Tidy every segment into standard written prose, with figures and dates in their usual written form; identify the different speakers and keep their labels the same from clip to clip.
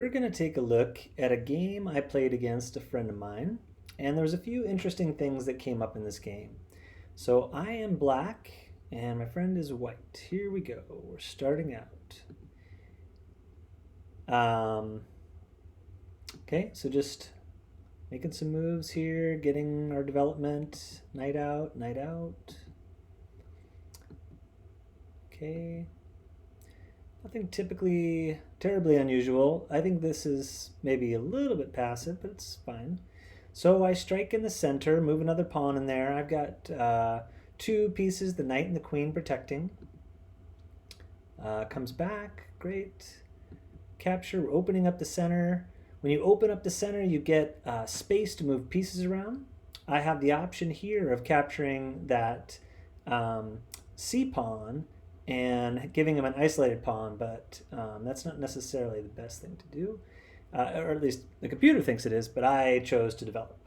Speaker 1: We're going to take a look at a game I played against a friend of mine, and there was a few interesting things that came up in this game. So I am black, and my friend is white. Here we go. We're starting out. Um, okay, so just making some moves here, getting our development. Night out, night out. Okay. Nothing typically terribly unusual. I think this is maybe a little bit passive, but it's fine. So I strike in the center, move another pawn in there. I've got two pieces, the knight and the queen protecting. Comes back, great. Capture, opening up the center. When you open up the center, you get space to move pieces around. I have the option here of capturing that C pawn and giving him an isolated pawn, but that's not necessarily the best thing to do. Or at least the computer thinks it is, but I chose to develop.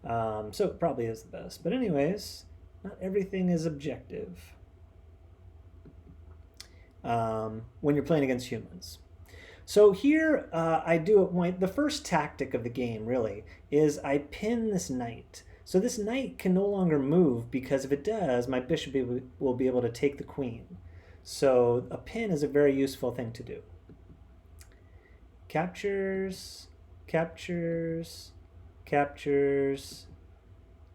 Speaker 1: So it probably is the best. But anyways, not everything is objective when you're playing against humans. So here I do it. The first tactic of the game really is I pin this knight. So this knight can no longer move because if it does, my bishop will be able to take the queen. So a pin is a very useful thing to do. Captures, captures, captures,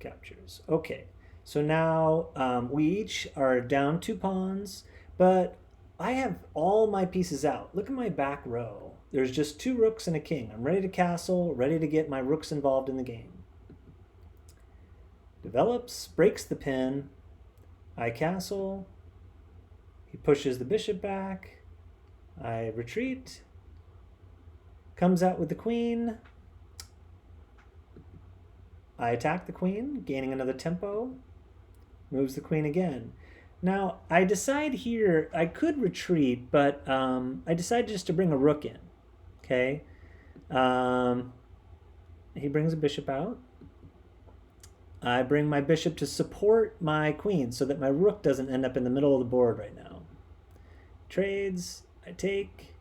Speaker 1: captures. Okay, so now we each are down 2 pawns, but I have all my pieces out. Look at my back row. There's just 2 rooks and a king. I'm ready to castle, ready to get my rooks involved in the game. Develops, breaks the pin. I castle. He pushes the bishop back. I retreat. Comes out with the queen. I attack the queen, gaining another tempo. Moves the queen again. Now, I decide here, I could retreat, but I decide just to bring a rook in. Okay? He brings a bishop out. I bring my bishop to support my queen so that my rook doesn't end up in the middle of the board right now. Trades, I take,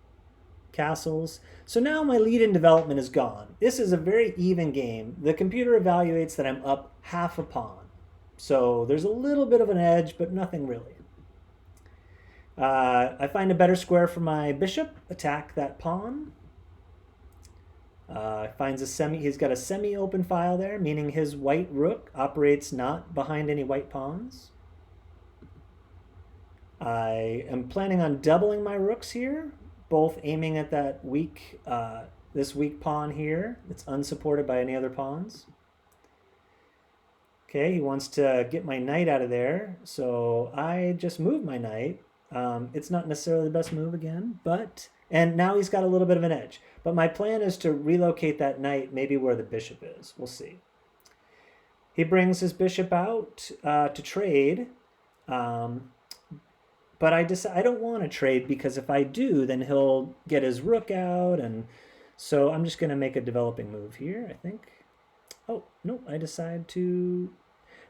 Speaker 1: castles. So now my lead in development is gone. This is a very even game. The computer evaluates that I'm up half a pawn. So there's a little bit of an edge, but nothing really. I find a better square for my bishop, attack that pawn. He's got a semi-open file there, meaning his white rook operates not behind any white pawns. I am planning on doubling my rooks here, both aiming at that this weak pawn here that's unsupported by any other pawns. Okay, he wants to get my knight out of there, so I just move my knight. It's not necessarily the best move again, and now he's got a little bit of an edge. But my plan is to relocate that knight maybe where the bishop is. We'll see. He brings his bishop out to trade. But I don't want to trade because if I do, then he'll get his rook out. And so I'm just going to make a developing move here, I think. Oh, no, I decide to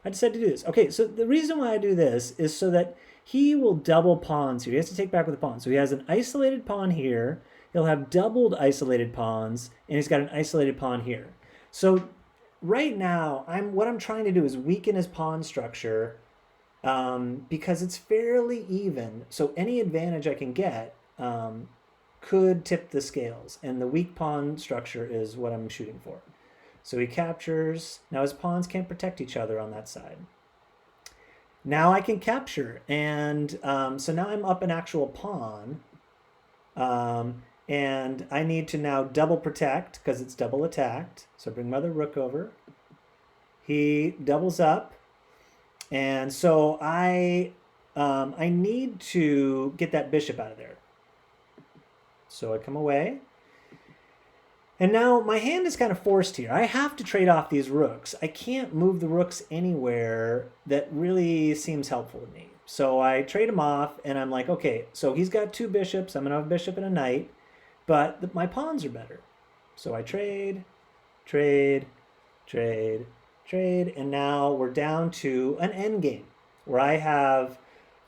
Speaker 1: do this. Okay, so the reason why I do this is so that he will double pawns here. He has to take back with a pawn. So he has an isolated pawn here. He'll have doubled isolated pawns, and he's got an isolated pawn here. So right now, what I'm trying to do is weaken his pawn structure because it's fairly even. So any advantage I can get could tip the scales, and the weak pawn structure is what I'm shooting for. So he captures. Now his pawns can't protect each other on that side. Now I can capture, and so now I'm up an actual pawn, and I need to now double protect because it's double attacked. So bring my other rook over. He doubles up, and so I need to get that bishop out of there. So I come away. And now my hand is kind of forced here. I have to trade off these rooks. I can't move the rooks anywhere that really seems helpful to me. So I trade them off, and I'm like, okay, so he's got 2 bishops. I'm going to have a bishop and a knight, but my pawns are better. So I trade, trade, trade, trade, and now we're down to an end game where I have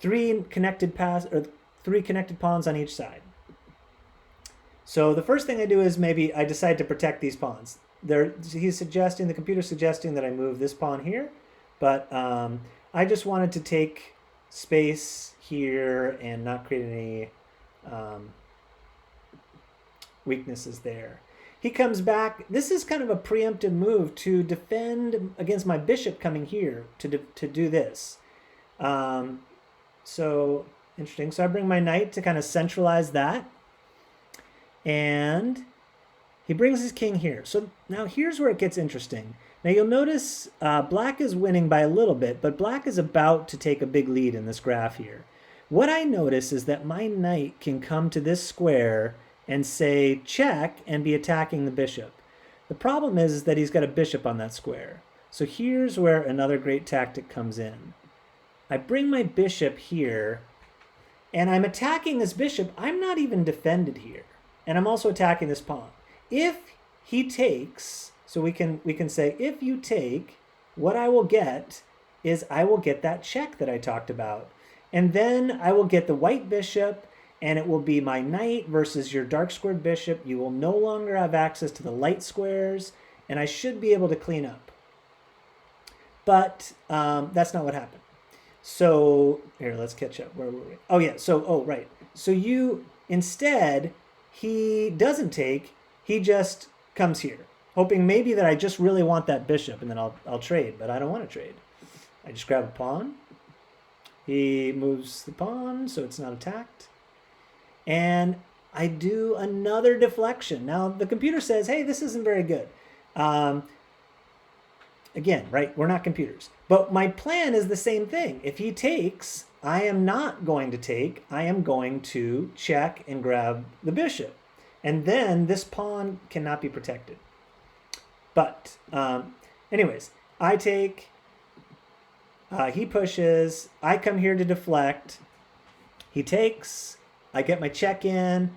Speaker 1: 3 connected pawns on each side. So the first thing I do is maybe I decide to protect these pawns. The computer's suggesting that I move this pawn here, but I just wanted to take space here and not create any weaknesses there. He comes back. This is kind of a preemptive move to defend against my bishop coming here to do this. So interesting. So I bring my knight to kind of centralize that. And he brings his king here. So now here's where it gets interesting. Now you'll notice black is winning by a little bit, but black is about to take a big lead in this graph here. What I notice is that my knight can come to this square and say check and be attacking the bishop. The problem is that he's got a bishop on that square. So here's where another great tactic comes in. I bring my bishop here, and I'm attacking this bishop. I'm not even defended here. And I'm also attacking this pawn. If he takes, so we can say, if you take, what I will get is I will get that check that I talked about. And then I will get the white bishop, and it will be my knight versus your dark squared bishop. You will no longer have access to the light squares, and I should be able to clean up. But that's not what happened. So here, let's catch up. Where were we? Oh yeah, right. So instead, he doesn't take, he just comes here, hoping maybe that I just really want that bishop, and then I'll trade, but I don't want to trade. I just grab a pawn. He moves the pawn, so it's not attacked. And I do another deflection. Now, the computer says, hey, this isn't very good. Again, right, we're not computers. But my plan is the same thing. If he takes, I am not going to take. I am going to check and grab the bishop. And then this pawn cannot be protected. But anyways, I take, he pushes, I come here to deflect. He takes, I get my check in,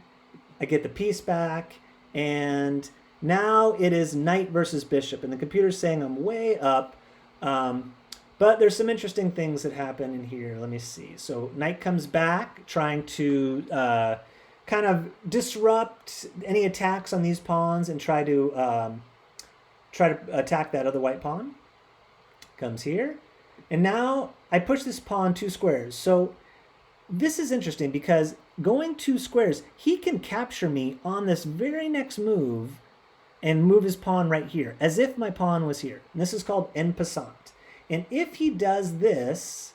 Speaker 1: I get the piece back, and now it is knight versus bishop. And the computer's saying I'm way up. But there's some interesting things that happen in here. Let me see. So knight comes back, trying to kind of disrupt any attacks on these pawns and try to attack that other white pawn. Comes here. And now I push this pawn 2 squares. So this is interesting because going 2 squares, he can capture me on this very next move and move his pawn right here, as if my pawn was here. And this is called en passant. And if he does this,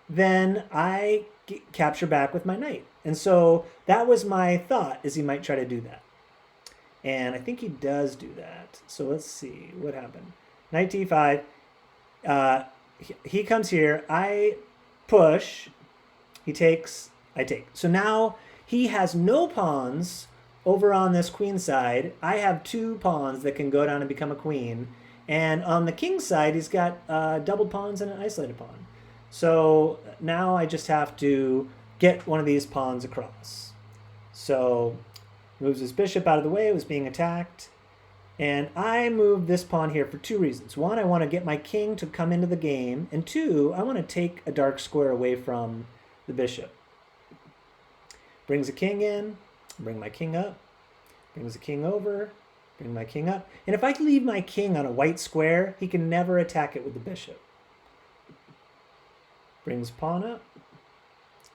Speaker 1: then I capture back with my knight. And so that was my thought, is he might try to do that. And I think he does do that. So let's see what happened. Knight d5. He comes here. I push. He takes. I take. So now he has no pawns over on this queen side. I have 2 pawns that can go down and become a queen. And on the king side, he's got doubled pawns and an isolated pawn. So now I just have to get one of these pawns across. So moves his bishop out of the way. It was being attacked. And I moved this pawn here for 2 reasons. 1, I want to get my king to come into the game. And 2, I want to take a dark square away from the bishop. Brings a king in. Bring my king up. Brings the king over. Bring my king up. And if I leave my king on a white square, he can never attack it with the bishop. Brings pawn up.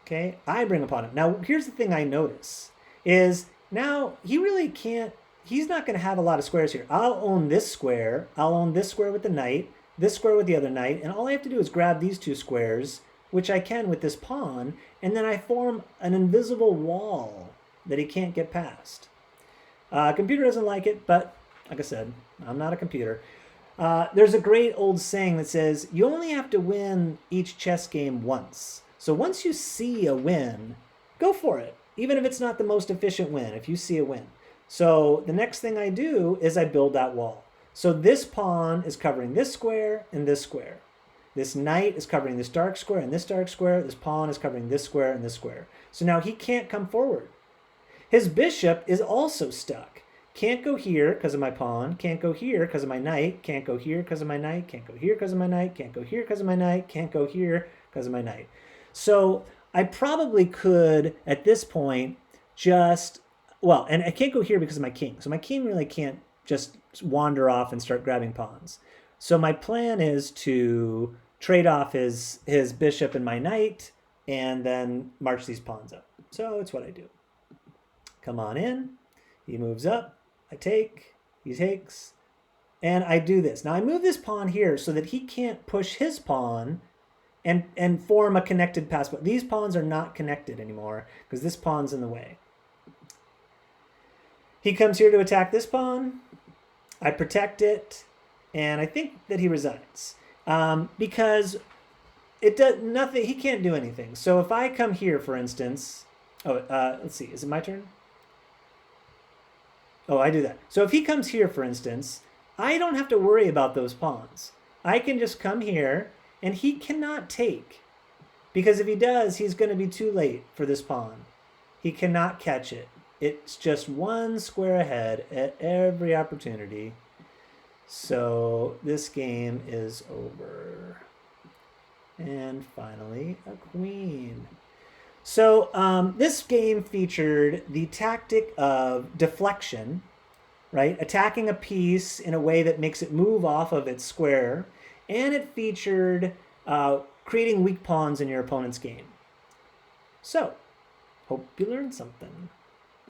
Speaker 1: Okay, I bring a pawn up. Now, here's the thing I notice is now he really can't, he's not going to have a lot of squares here. I'll own this square. I'll own this square with the knight, this square with the other knight, and all I have to do is grab these 2 squares, which I can with this pawn, and then I form an invisible wall that he can't get past. Computer doesn't like it, but like I said, I'm not a computer. There's a great old saying that says, you only have to win each chess game once. So once you see a win, go for it. Even if it's not the most efficient win, if you see a win. So the next thing I do is I build that wall. So this pawn is covering this square and this square. This knight is covering this dark square and this dark square. This pawn is covering this square and this square. So now he can't come forward. His bishop is also stuck. Can't go here because of my pawn. Can't go here because of my knight. Can't go here because of my knight. Can't go here because of my knight. Can't go here because of my knight. Can't go here because of my knight. So I probably could, at this point, just well, and I can't go here because of my king. So my king really can't just wander off and start grabbing pawns. So my plan is to trade off his bishop and my knight and then march these pawns up. So it's what I do. Come on in. He moves up. I take. He takes. And I do this. Now I move this pawn here so that he can't push his pawn and form a connected pass. But these pawns are not connected anymore because this pawn's in the way. He comes here to attack this pawn. I protect it, and I think that he resigns because it does nothing. He can't do anything. So if I come here, for instance, let's see, is it my turn? Oh, I do that. So if he comes here, for instance, I don't have to worry about those pawns. I can just come here, and he cannot take. Because if he does, he's going to be too late for this pawn. He cannot catch it. It's just one square ahead at every opportunity. So this game is over. And finally, a queen. So this game featured the tactic of deflection, right? Attacking a piece in a way that makes it move off of its square. And it featured creating weak pawns in your opponent's game. So, hope you learned something.